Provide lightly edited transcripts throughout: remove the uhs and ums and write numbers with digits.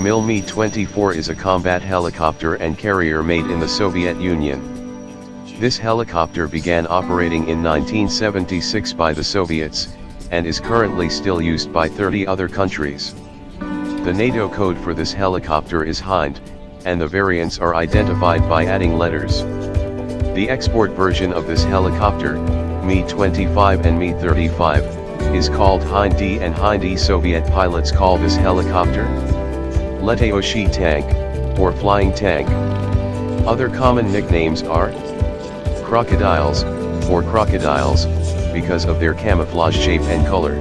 Mi-24 is a combat helicopter and carrier made in the Soviet Union. This helicopter began operating in 1976 by the Soviets, and is currently still used by 30 other countries. The NATO code for this helicopter is Hind, and the variants are identified by adding letters. The export version of this helicopter, Mi-25 and Mi-35, is called Hind D and Hind E. Soviet pilots call this helicopter Letaoshi tank, or flying tank. Other common nicknames are crocodiles, or crocodiles, because of their camouflage shape and color.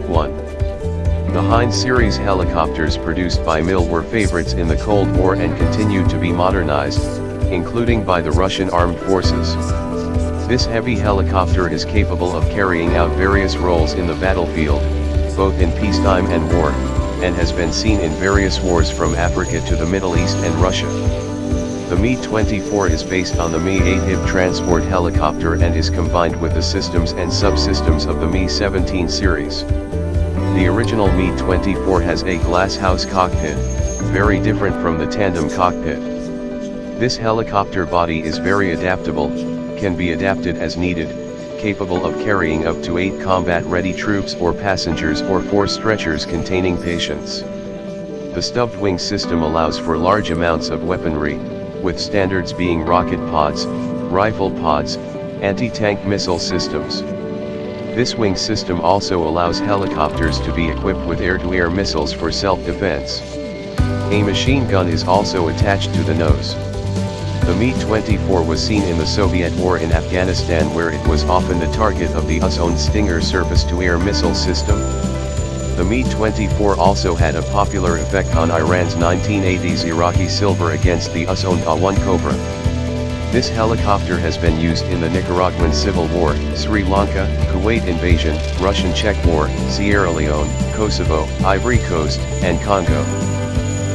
1. The Hind series helicopters produced by MIL were favorites in the Cold War and continued to be modernized, including by the Russian armed forces. This heavy helicopter is capable of carrying out various roles in the battlefield, both in peacetime and war, and has been seen in various wars from Africa to the Middle East and Russia. The Mi-24 is based on the Mi-8 transport helicopter and is combined with the systems and subsystems of the Mi-17 series. The original Mi-24 has a glasshouse cockpit, very different from the tandem cockpit. This helicopter body is very adaptable, can be adapted as needed, capable of carrying up to 8 combat-ready troops or passengers or 4 stretchers containing patients. The stubbed wing system allows for large amounts of weaponry, with standards being rocket pods, rifle pods, anti-tank missile systems. This wing system also allows helicopters to be equipped with air-to-air missiles for self-defense. A machine gun is also attached to the nose. The Mi-24 was seen in the Soviet war in Afghanistan, where it was often the target of the US own Stinger surface-to-air missile system. The Mi-24 also had a popular effect on Iran's 1980s Iraqi Silver against the US owned A-1 Cobra. This helicopter has been used in the Nicaraguan Civil War, Sri Lanka, Kuwait invasion, Russian Czech War, Sierra Leone, Kosovo, Ivory Coast, and Congo.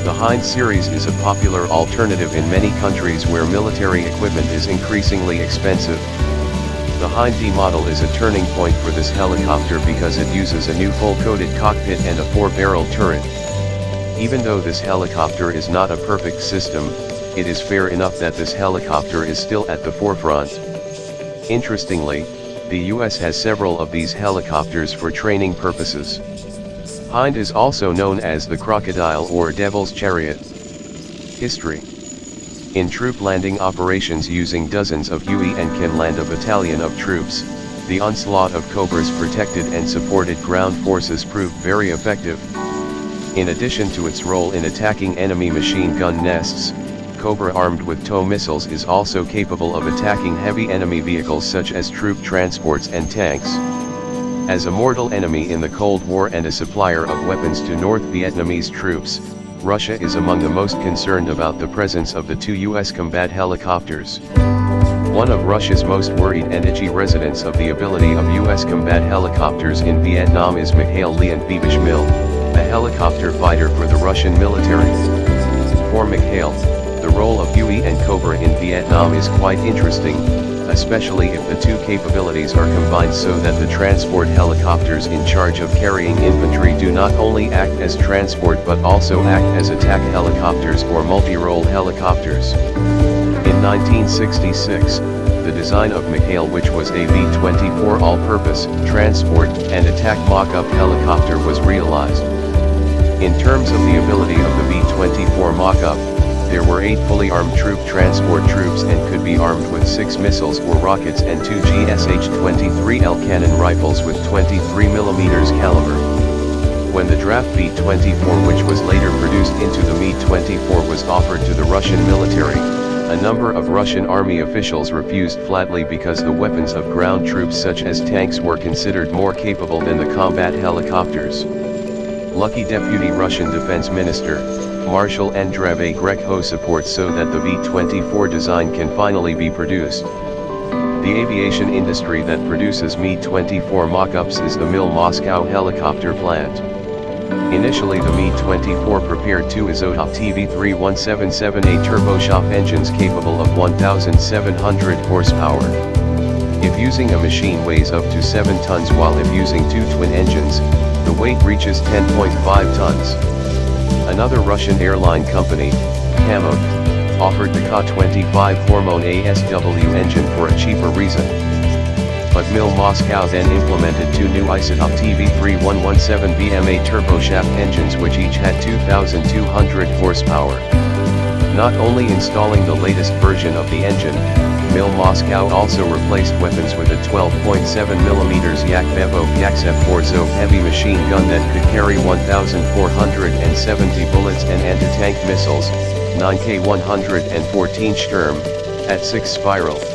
The Hind series is a popular alternative in many countries where military equipment is increasingly expensive. The Hind D model is a turning point for this helicopter because it uses a new full-coated cockpit and a 4-barrel turret. Even though this helicopter is not a perfect system, it is fair enough that this helicopter is still at the forefront. Interestingly, the US has several of these helicopters for training purposes. Hind is also known as the Crocodile or Devil's Chariot. History. In troop landing operations using dozens of UE and can land a battalion of troops, the onslaught of Cobras protected and supported ground forces proved very effective. In addition to its role in attacking enemy machine gun nests, Cobra armed with tow missiles is also capable of attacking heavy enemy vehicles such as troop transports and tanks. As a mortal enemy in the Cold War and a supplier of weapons to North Vietnamese troops, Russia is among the most concerned about the presence of the 2 US combat helicopters. One of Russia's most worried and itchy residents of the ability of US combat helicopters in Vietnam is Mikhail Leontievich Mil, a helicopter fighter for the Russian military. For Mikhail, the role of UE and Cobra in Vietnam is quite interesting, especially if the 2 capabilities are combined so that the transport helicopters in charge of carrying infantry do not only act as transport but also act as attack helicopters or multi-role helicopters. In 1966, the design of Mikhail, which was a Mi-24 all-purpose, transport, and attack mock-up helicopter, was realized. In terms of the ability of the Mi-24 mock-up, there were 8 fully armed troop transport troops and could be armed with 6 missiles or rockets and 2 GSH-23L cannon rifles with 23mm caliber. When the draft Mi-24, which was later produced into the Mi-24, was offered to the Russian military, a number of Russian army officials refused flatly because the weapons of ground troops such as tanks were considered more capable than the combat helicopters. Lucky Deputy Russian Defense Minister, Marshal Andrei Grekho supports so that the Mi-24 design can finally be produced. The aviation industry that produces Mi-24 mock-ups is the MIL Moscow helicopter plant. Initially the Mi-24 prepared 2 Izotop TV31778 Turboshaft engines capable of 1,700 horsepower. If using a machine weighs up to 7 tons, while if using 2 twin engines, the weight reaches 10.5 tons. Another Russian airline company, Kamov, offered the Ka-25 Hormone ASW engine for a cheaper reason. But MIL Moscow then implemented two new Isotop TV3117 BMA turboshaft engines which each had 2,200 horsepower. Not only installing the latest version of the engine, MIL Moscow also replaced weapons with a 12.7mm Yak Bevo Yaksev-4 heavy machine gun that could carry 1,470 bullets and anti-tank missiles, 9K 114 Sturm, at 6 spiral.